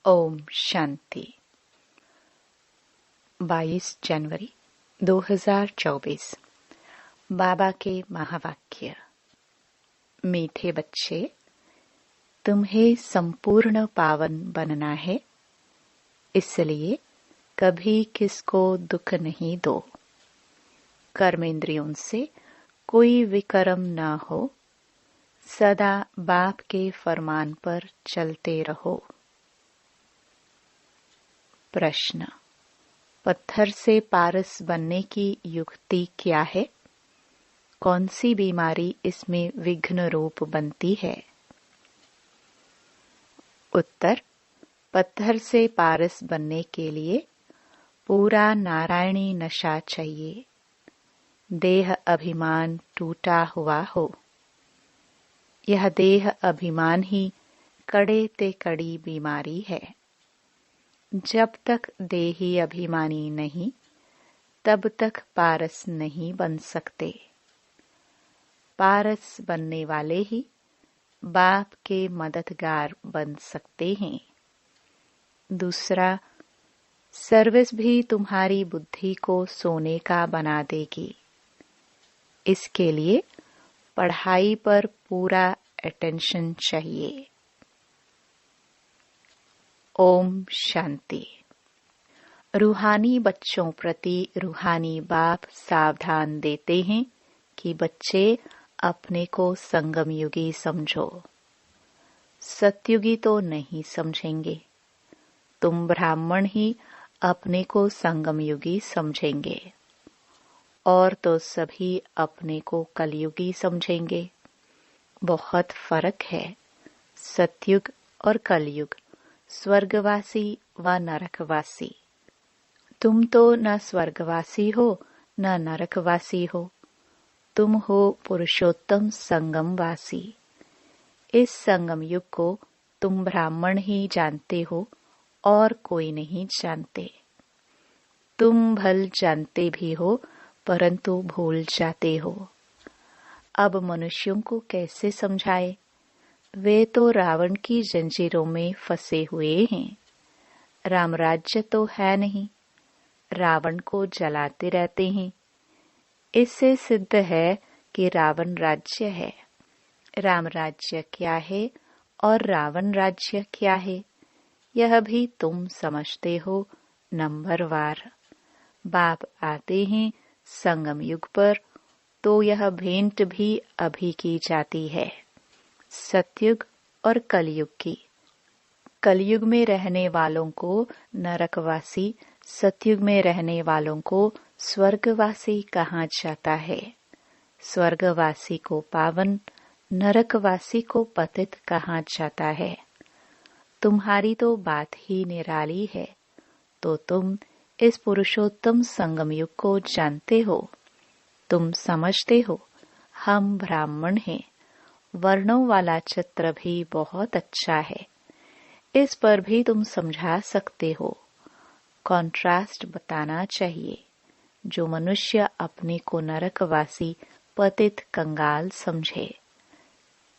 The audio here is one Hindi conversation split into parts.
ओम शांति। 22 जनवरी 2024। बाबा के महावाक्य। मीठे बच्चे, तुम्हें संपूर्ण पावन बनना है, इसलिए कभी किसको दुख नहीं दो। कर्मेंद्रियों से कोई विकर्म न हो, सदा बाप के फरमान पर चलते रहो। प्रश्न: पत्थर से पारस बनने की युक्ति क्या है? कौन सी बीमारी इसमें विघ्न रूप बनती है? उत्तर: पत्थर से पारस बनने के लिए पूरा नारायणी नशा चाहिए। देह अभिमान टूटा हुआ हो। यह देह अभिमान ही कड़े ते कड़ी बीमारी है। जब तक देही अभिमानी नहीं, तब तक पारस नहीं बन सकते। पारस बनने वाले ही बाप के मददगार बन सकते हैं। दूसरा, सर्विस भी तुम्हारी बुद्धि को सोने का बना देगी। इसके लिए पढ़ाई पर पूरा अटेंशन चाहिए। ओम शांति। रूहानी बच्चों प्रति रूहानी बाप सावधान देते हैं कि बच्चे अपने को संगमयुगी समझो। सतयुगी तो नहीं समझेंगे। तुम ब्राह्मण ही अपने को संगमयुगी समझेंगे, और तो सभी अपने को कलयुगी समझेंगे। बहुत फर्क है सतयुग और कलयुग, स्वर्गवासी व नरकवासी। तुम तो न स्वर्गवासी हो न नरकवासी हो, तुम हो पुरुषोत्तम संगमवासी। इस संगम युग को तुम ब्राह्मण ही जानते हो और कोई नहीं जानते। तुम भल जानते भी हो परंतु भूल जाते हो। अब मनुष्यों को कैसे समझाए? वे तो रावण की जंजीरों में फंसे हुए हैं। राम राज्य तो है नहीं, रावण को जलाते रहते हैं। इससे सिद्ध है कि रावण राज्य है। राम राज्य क्या है और रावण राज्य क्या है, यह भी तुम समझते हो नंबरवार। बाप आते हैं संगम युग पर, तो यह भेंट भी अभी की जाती है, सतयुग और कलयुग की। कलयुग में रहने वालों को नरकवासी, सतयुग में रहने वालों को स्वर्गवासी कहा जाता है। स्वर्गवासी को पावन, नरकवासी को पतित कहा जाता है। तुम्हारी तो बात ही निराली है, तो तुम इस पुरुषोत्तम संगम युग को जानते हो। तुम समझते हो हम ब्राह्मण हैं। वर्णों वाला चित्र भी बहुत अच्छा है, इस पर भी तुम समझा सकते हो। कॉन्ट्रास्ट बताना चाहिए। जो मनुष्य अपने को नरकवासी, पतित, कंगाल समझे,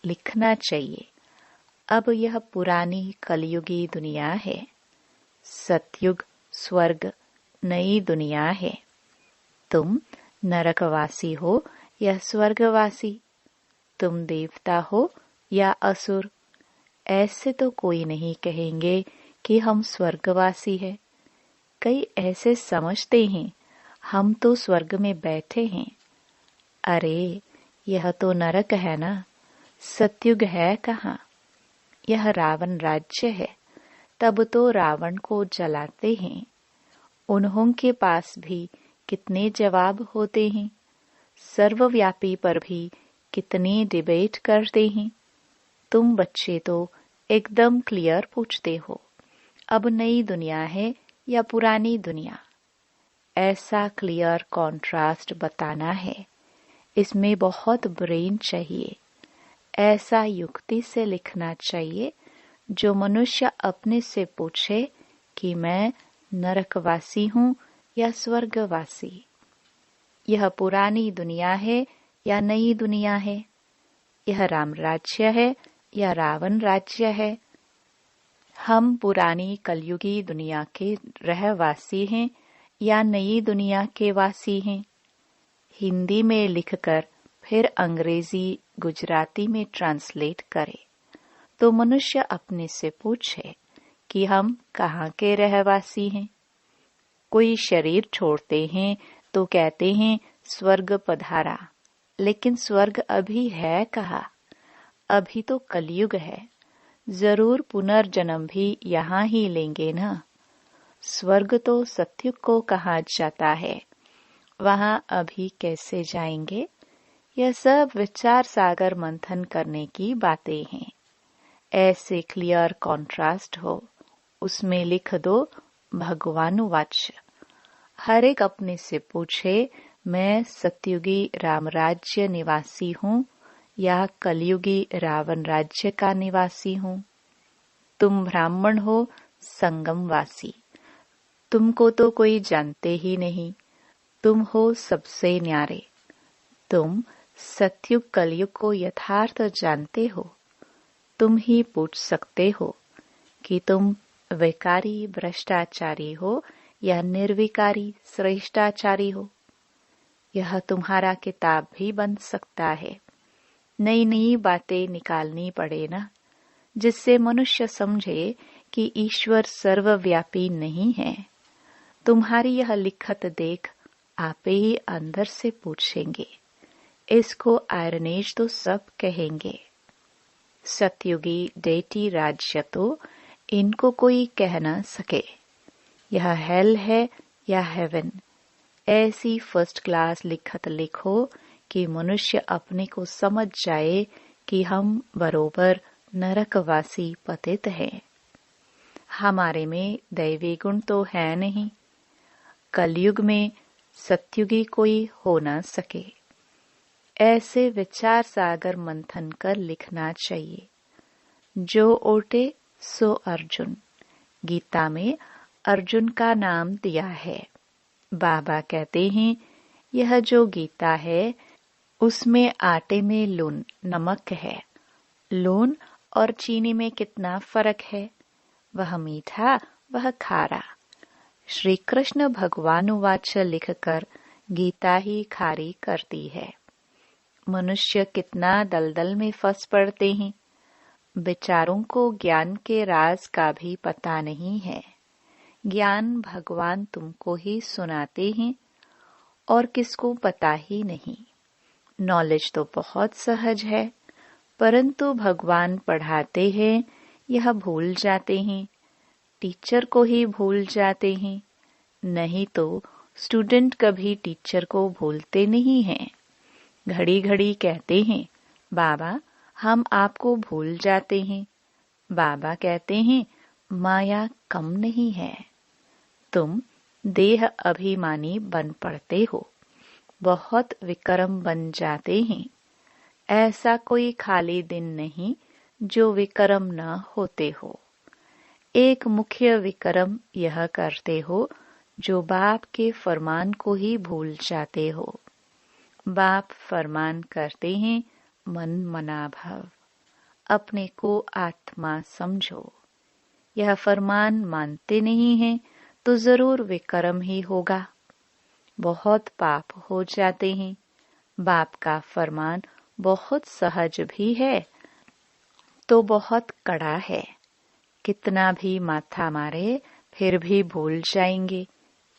लिखना चाहिए। अब यह पुरानी कलयुगी दुनिया है। सतयुग स्वर्ग नई दुनिया है। तुम नरकवासी हो या स्वर्गवासी, तुम देवता हो या असुर, ऐसे तो कोई नहीं कहेंगे कि हम स्वर्गवासी हैं। कई ऐसे समझते हैं हम तो स्वर्ग में बैठे हैं। अरे यह तो नरक है ना, सतयुग है कहाँ? यह रावण राज्य है। तब तो रावण को जलाते हैं। उन्हों के पास भी कितने जवाब होते हैं। सर्वव्यापी पर भी कितनी डिबेट करते हैं। तुम बच्चे तो एकदम क्लियर पूछते हो, अब नई दुनिया है या पुरानी दुनिया? ऐसा क्लियर कॉन्ट्रास्ट बताना है। इसमें बहुत ब्रेन चाहिए। ऐसा युक्ति से लिखना चाहिए जो मनुष्य अपने से पूछे कि मैं नरकवासी हूँ या स्वर्गवासी। यह पुरानी दुनिया है या नई दुनिया है? यह राम राज्य है या रावण राज्य है? हम पुरानी कलयुगी दुनिया के रहवासी हैं या नई दुनिया के वासी हैं? हिंदी में लिखकर फिर अंग्रेजी गुजराती में ट्रांसलेट करे तो मनुष्य अपने से पूछे कि हम कहाँ के रहवासी हैं। कोई शरीर छोड़ते हैं तो कहते हैं स्वर्ग पधारा, लेकिन स्वर्ग अभी है कहाँ? अभी तो कलयुग है। जरूर पुनर्जन्म भी यहाँ ही लेंगे ना। स्वर्ग तो सतयुग को कहा जाता है, वहाँ अभी कैसे जाएंगे? यह सब विचार सागर मंथन करने की बातें हैं। ऐसे क्लियर कॉन्ट्रास्ट हो, उसमें लिख दो भगवानुवाच। हर एक अपने से पूछे, मैं सतयुगी रामराज्य निवासी हूँ या कलयुगी रावण राज्य का निवासी हूँ? तुम ब्राह्मण हो संगमवासी, तुमको तो कोई जानते ही नहीं। तुम हो सबसे न्यारे। तुम सतयुग कलयुग को यथार्थ जानते हो। तुम ही पूछ सकते हो कि तुम विकारी भ्रष्टाचारी हो या निर्विकारी श्रेष्ठाचारी हो। यह तुम्हारा किताब भी बन सकता है। नई नई बातें निकालनी पड़े ना, जिससे मनुष्य समझे कि ईश्वर सर्वव्यापी नहीं है। तुम्हारी यह लिखत देख आप ही अंदर से पूछेंगे। इसको आयरनेज तो सब कहेंगे। सतयुगी डेटी राज्य तो इनको कोई कह न सके। यह हेल है या हेवन, ऐसी फर्स्ट क्लास लिखत लिखो कि मनुष्य अपने को समझ जाए कि हम बरोबर नरकवासी पतित हैं। हमारे में दैवी गुण तो है नहीं। कलयुग में सतयुगी कोई हो न सके। ऐसे विचार सागर मंथन कर लिखना चाहिए। जो ओटे सो अर्जुन। गीता में अर्जुन का नाम दिया है। बाबा कहते हैं यह जो गीता है उसमें आटे में लून नमक है। लून और चीनी में कितना फर्क है? वह मीठा, वह खारा। श्री कृष्ण भगवानुवाच लिखकर गीता ही खारी करती है। मनुष्य कितना दलदल में फंस पड़ते हैं। विचारों को ज्ञान के राज का भी पता नहीं है। ज्ञान भगवान तुमको ही सुनाते हैं और किसको पता ही नहीं। नॉलेज तो बहुत सहज है, परंतु भगवान पढ़ाते हैं यह भूल जाते हैं। टीचर को ही भूल जाते हैं। नहीं तो स्टूडेंट कभी टीचर को भूलते नहीं हैं। घड़ी घड़ी कहते हैं बाबा हम आपको भूल जाते हैं। बाबा कहते हैं माया कम नहीं है। तुम देह अभिमानी बन पड़ते हो, बहुत विक्रम बन जाते हैं। ऐसा कोई खाली दिन नहीं जो विक्रम न होते हो। एक मुख्य विक्रम यह करते हो जो बाप के फरमान को ही भूल जाते हो। बाप फरमान करते हैं मन मना भव, अपने को आत्मा समझो। यह फरमान मानते नहीं हैं तो जरूर विक्रम ही होगा। बहुत पाप हो जाते हैं। बाप का फरमान बहुत सहज भी है तो बहुत कड़ा है। कितना भी माथा मारे फिर भी भूल जाएंगे,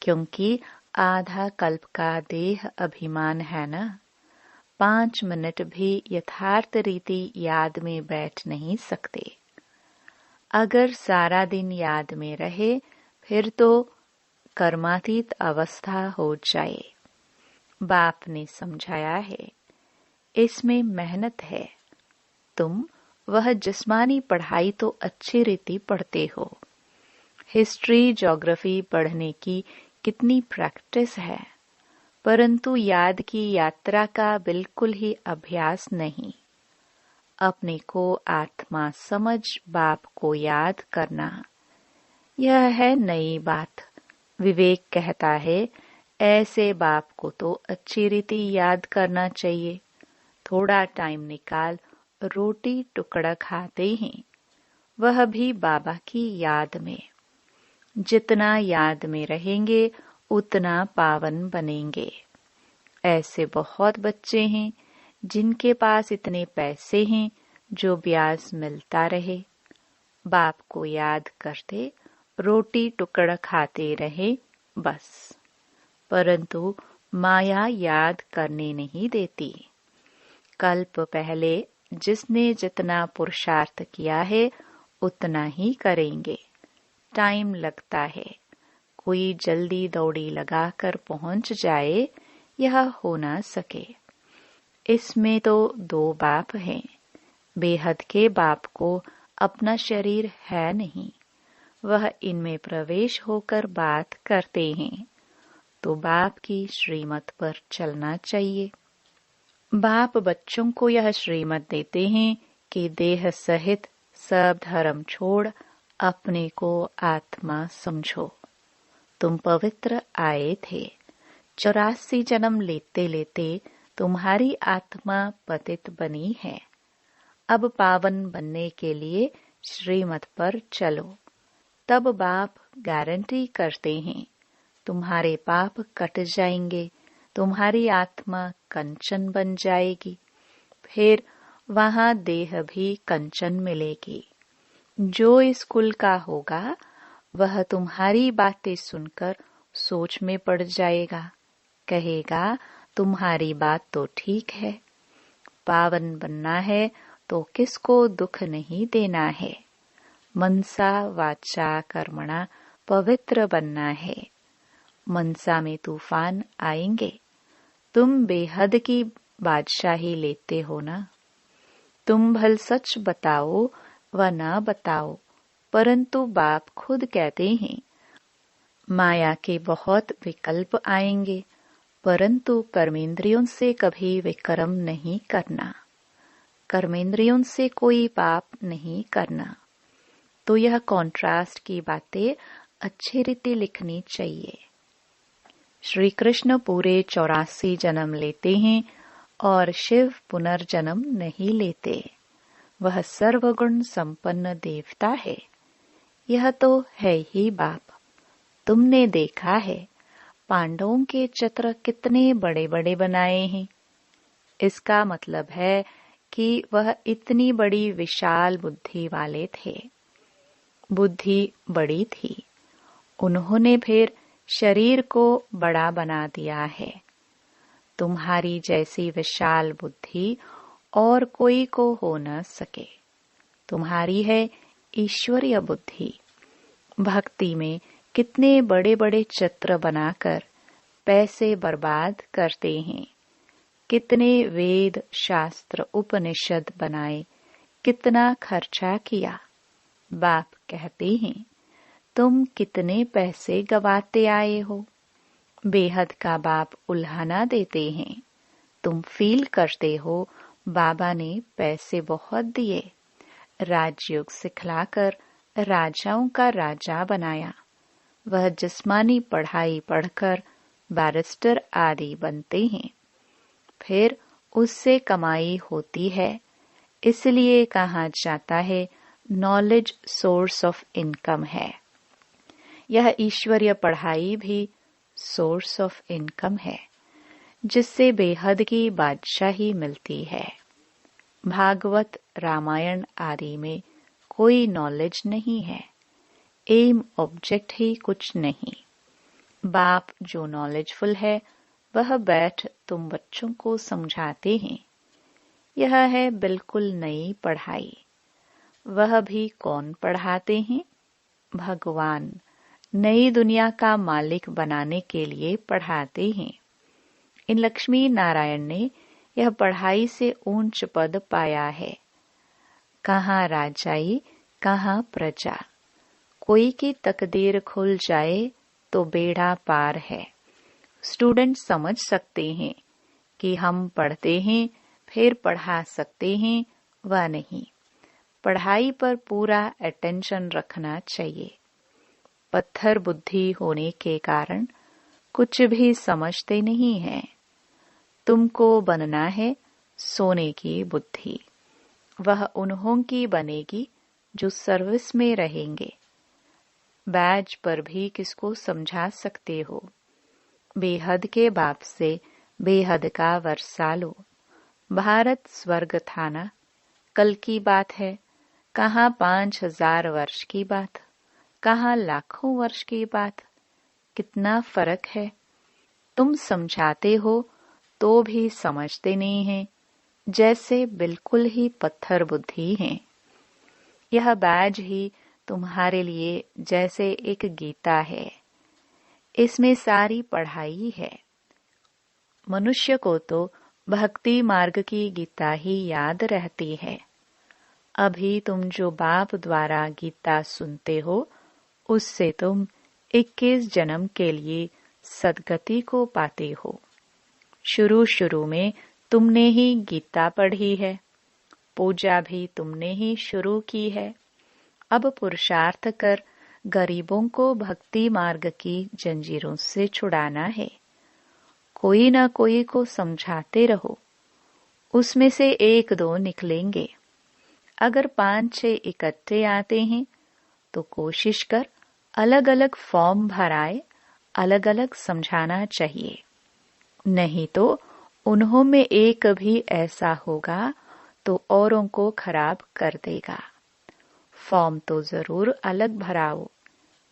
क्योंकि आधा कल्प का देह अभिमान है ना। 5 मिनट भी यथार्थ रीति याद में बैठ नहीं सकते। अगर सारा दिन याद में रहे फिर तो कर्मातीत अवस्था हो जाए। बाप ने समझाया है, इसमें मेहनत है। तुम वह जिस्मानी पढ़ाई तो अच्छी रीति पढ़ते हो। हिस्ट्री ज्योग्राफी पढ़ने की कितनी प्रैक्टिस है, परंतु याद की यात्रा का बिल्कुल ही अभ्यास नहीं। अपने को आत्मा समझ बाप को याद करना, यह है नई बात। विवेक कहता है ऐसे बाप को तो अच्छी रीति याद करना चाहिए। थोड़ा टाइम निकाल रोटी टुकड़ा खाते हैं, वह भी बाबा की याद में। जितना याद में रहेंगे उतना पावन बनेंगे। ऐसे बहुत बच्चे हैं जिनके पास इतने पैसे हैं जो ब्याज मिलता रहे, बाप को याद करते रोटी टुकड़ा खाते रहे बस, परंतु माया याद करने नहीं देती। कल्प पहले जिसने जितना पुरुषार्थ किया है उतना ही करेंगे। टाइम लगता है, कोई जल्दी दौड़ी लगाकर पहुंच जाए यह हो ना सके। इसमें तो दो बाप हैं। बेहद के बाप को अपना शरीर है नहीं, वह इनमें प्रवेश होकर बात करते हैं, तो बाप की श्रीमत पर चलना चाहिए। बाप बच्चों को यह श्रीमत देते हैं कि देह सहित सब धर्म छोड़ अपने को आत्मा समझो। तुम पवित्र आए थे, 84 जन्म लेते लेते तुम्हारी आत्मा पतित बनी है। अब पावन बनने के लिए श्रीमत पर चलो। तब बाप गारंटी करते हैं तुम्हारे पाप कट जाएंगे, तुम्हारी आत्मा कंचन बन जाएगी। फिर वहां देह भी कंचन मिलेगी। जो इस कुल का होगा वह तुम्हारी बातें सुनकर सोच में पड़ जाएगा, कहेगा तुम्हारी बात तो ठीक है। पावन बनना है तो किसको दुख नहीं देना है। मनसा वाचा कर्मणा पवित्र बनना है। मनसा में तूफान आएंगे। तुम बेहद की बादशाही लेते हो ना। तुम भल सच बताओ व ना बताओ, परंतु बाप खुद कहते हैं माया के बहुत विकल्प आएंगे, परंतु कर्मेंद्रियों से कभी विक्रम नहीं करना। कर्मेंद्रियों से कोई पाप नहीं करना। तो यह कॉन्ट्रास्ट की बातें अच्छी रीति लिखनी चाहिए। श्री कृष्ण पूरे 84 जन्म लेते हैं और शिव पुनर्जन्म नहीं लेते। वह सर्वगुण संपन्न देवता है। यह तो है ही बाप। तुमने देखा है पांडवों के चित्र कितने बड़े बड़े बनाए हैं। इसका मतलब है कि वह इतनी बड़ी विशाल बुद्धि वाले थे। बुद्धि बड़ी थी, उन्होंने फिर शरीर को बड़ा बना दिया है। तुम्हारी जैसी विशाल बुद्धि और कोई को हो न सके। तुम्हारी है ईश्वरीय बुद्धि। भक्ति में कितने बड़े बड़े चित्र बनाकर पैसे बर्बाद करते हैं। कितने वेद शास्त्र उपनिषद बनाए, कितना खर्चा किया। बाप कहते हैं तुम कितने पैसे गवाते आए हो। बेहद का बाप उल्हाना देते हैं। तुम फील करते हो बाबा ने पैसे बहुत दिए, राजयोग सिखलाकर राजाओं का राजा बनाया। वह जिस्मानी पढ़ाई पढ़कर बैरिस्टर आदि बनते हैं, फिर उससे कमाई होती है। इसलिए कहा जाता है नॉलेज सोर्स ऑफ इनकम है। यह ईश्वरीय पढ़ाई भी सोर्स ऑफ इनकम है, जिससे बेहद की बादशाही मिलती है। भागवत रामायण आदि में कोई नॉलेज नहीं है। एम ऑब्जेक्ट ही कुछ नहीं। बाप जो नॉलेजफुल है वह बैठ तुम बच्चों को समझाते हैं। यह है बिल्कुल नई पढ़ाई। वह भी कौन पढ़ाते हैं? भगवान नई दुनिया का मालिक बनाने के लिए पढ़ाते हैं। इन लक्ष्मी नारायण ने यह पढ़ाई से ऊंच पद पाया है। कहाँ राजाई कहाँ प्रजा। कोई की तकदीर खुल जाए तो बेड़ा पार है। स्टूडेंट समझ सकते हैं कि हम पढ़ते हैं फिर पढ़ा सकते हैं व नहीं। पढ़ाई पर पूरा अटेंशन रखना चाहिए। पत्थर बुद्धि होने के कारण कुछ भी समझते नहीं हैं। तुमको बनना है सोने की बुद्धि। वह उन्हों की बनेगी जो सर्विस में रहेंगे। बैज पर भी किसको समझा सकते हो। बेहद के बाप से बेहद का वर्षा लो। भारत स्वर्ग था ना, कल की बात है। कहाँ 5000 वर्ष की बात, कहाँ लाखों वर्ष की बात। कितना फर्क है। तुम समझाते हो तो भी समझते नहीं हैं, जैसे बिल्कुल ही पत्थर बुद्धि हैं। यह बैज ही तुम्हारे लिए जैसे एक गीता है। इसमें सारी पढ़ाई है। मनुष्य को तो भक्ति मार्ग की गीता ही याद रहती है। अभी तुम जो बाप द्वारा गीता सुनते हो, उससे तुम 21 जन्म के लिए सद्गति को पाते हो। शुरू शुरू में तुमने ही गीता पढ़ी है, पूजा भी तुमने ही शुरू की है। अब पुरुषार्थ कर गरीबों को भक्ति मार्ग की जंजीरों से छुड़ाना है। कोई ना कोई को समझाते रहो, उसमें से 1-2 निकलेंगे। अगर 5-6 इकट्ठे आते हैं तो कोशिश कर अलग अलग फॉर्म भराए, अलग अलग समझाना चाहिए। नहीं तो उन्हों में एक भी ऐसा होगा तो औरों को खराब कर देगा। फॉर्म तो जरूर अलग भराओ।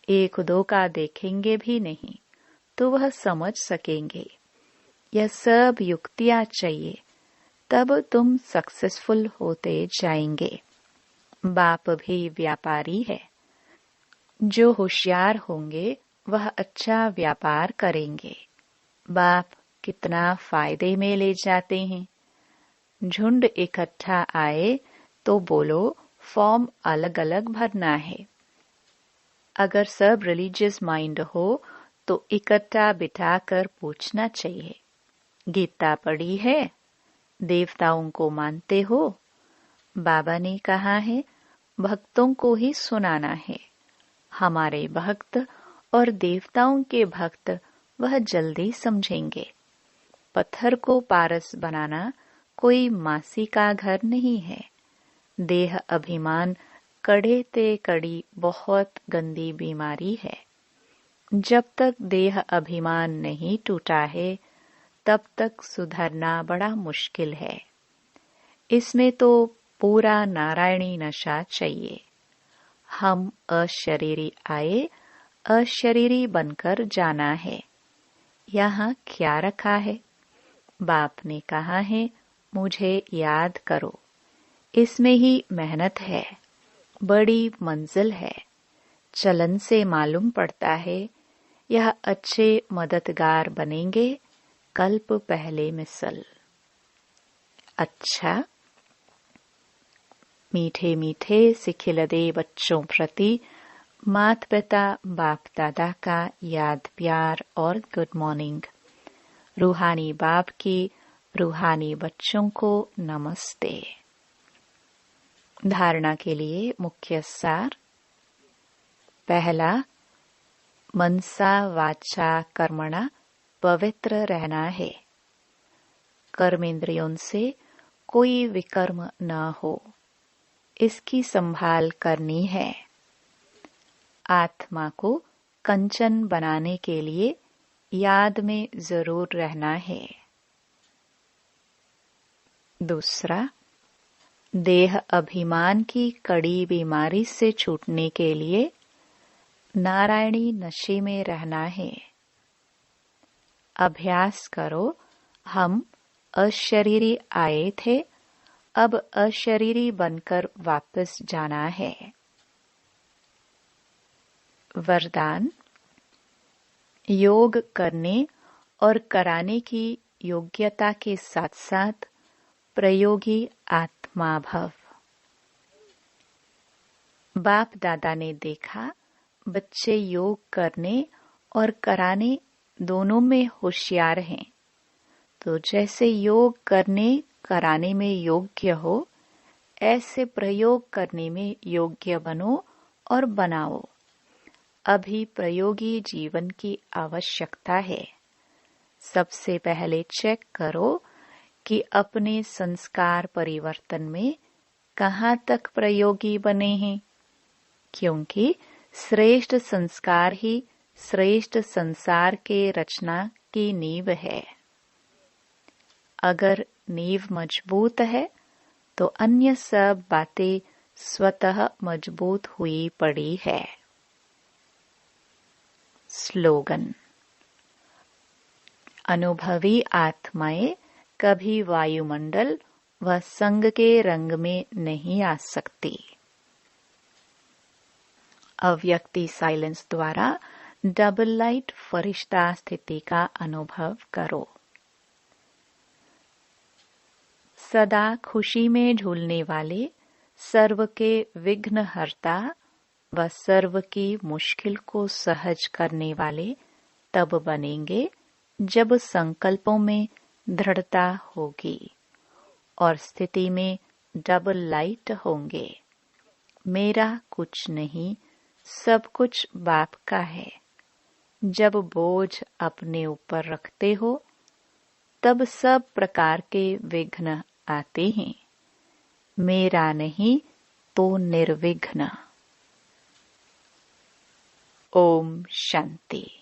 1-2 का देखेंगे भी नहीं तो वह समझ सकेंगे। यह सब युक्तियां चाहिए, तब तुम सक्सेसफुल होते जाएंगे। बाप भी व्यापारी है। जो होशियार होंगे वह अच्छा व्यापार करेंगे। बाप कितना फायदे में ले जाते हैं। झुंड इकट्ठा आए तो बोलो फॉर्म अलग अलग भरना है। अगर सब रिलीजियस माइंड हो तो इकट्ठा बिठाकर पूछना चाहिए, गीता पढ़ी है? देवताओं को मानते हो? बाबा ने कहा है भक्तों को ही सुनाना है। हमारे भक्त और देवताओं के भक्त वह जल्दी समझेंगे। पत्थर को पारस बनाना कोई मासी का घर नहीं है। देह अभिमान कड़े ते कड़ी बहुत गंदी बीमारी है। जब तक देह अभिमान नहीं टूटा है तब तक सुधरना बड़ा मुश्किल है। इसमें तो पूरा नारायणी नशा चाहिए। हम अशरीरी आए, अशरीरी बनकर जाना है। यहाँ क्या रखा है? बाप ने कहा है मुझे याद करो। इसमें ही मेहनत है, बड़ी मंजिल है। चलन से मालूम पड़ता है यह अच्छे मददगार बनेंगे कल्प पहले मिसल। अच्छा, मीठे मीठे सिखिलदे बच्चों प्रति माता पिता बाप दादा का याद प्यार और गुड मॉर्निंग। रूहानी बाप की रूहानी बच्चों को नमस्ते। धारणा के लिए मुख्य सार। पहला, मनसा वाचा कर्मणा पवित्र रहना है। कर्मेंद्रियों से कोई विकर्म न हो, इसकी संभाल करनी है। आत्मा को कंचन बनाने के लिए याद में जरूर रहना है। दूसरा, देह अभिमान की कड़ी बीमारी से छूटने के लिए नारायणी नशे में रहना है। अभ्यास करो, हम अशरीरी आए थे, अब अशरीरी बनकर वापस जाना है। वरदान, योग करने और कराने की योग्यता के साथ साथ प्रयोगी आत्मा भव। बाप दादा ने देखा बच्चे योग करने और कराने दोनों में होशियार हैं, तो जैसे योग करने कराने में योग्य हो, ऐसे प्रयोग करने में योग्य बनो और बनाओ। अभी प्रयोगी जीवन की आवश्यकता है। सबसे पहले चेक करो कि अपने संस्कार परिवर्तन में कहाँ तक प्रयोगी बने हैं। क्योंकि श्रेष्ठ संस्कार ही श्रेष्ठ संसार के रचना की नींव है। अगर नींव मजबूत है तो अन्य सब बातें स्वतः मजबूत हुई पड़ी है। स्लोगन। अनुभवी आत्माएं कभी वायुमंडल व संग के रंग में नहीं आ सकती। अव्यक्ति साइलेंस द्वारा डबल लाइट फरिश्ता स्थिति का अनुभव करो। सदा खुशी में झूलने वाले सर्व के विघ्न हरता व सर्व की मुश्किल को सहज करने वाले तब बनेंगे जब संकल्पों में दृढ़ता होगी और स्थिति में डबल लाइट होंगे। मेरा कुछ नहीं, सब कुछ बाप का है। जब बोझ अपने ऊपर रखते हो तब सब प्रकार के विघ्न आते हैं। मेरा नहीं तो निर्विघ्न। ओम शांति।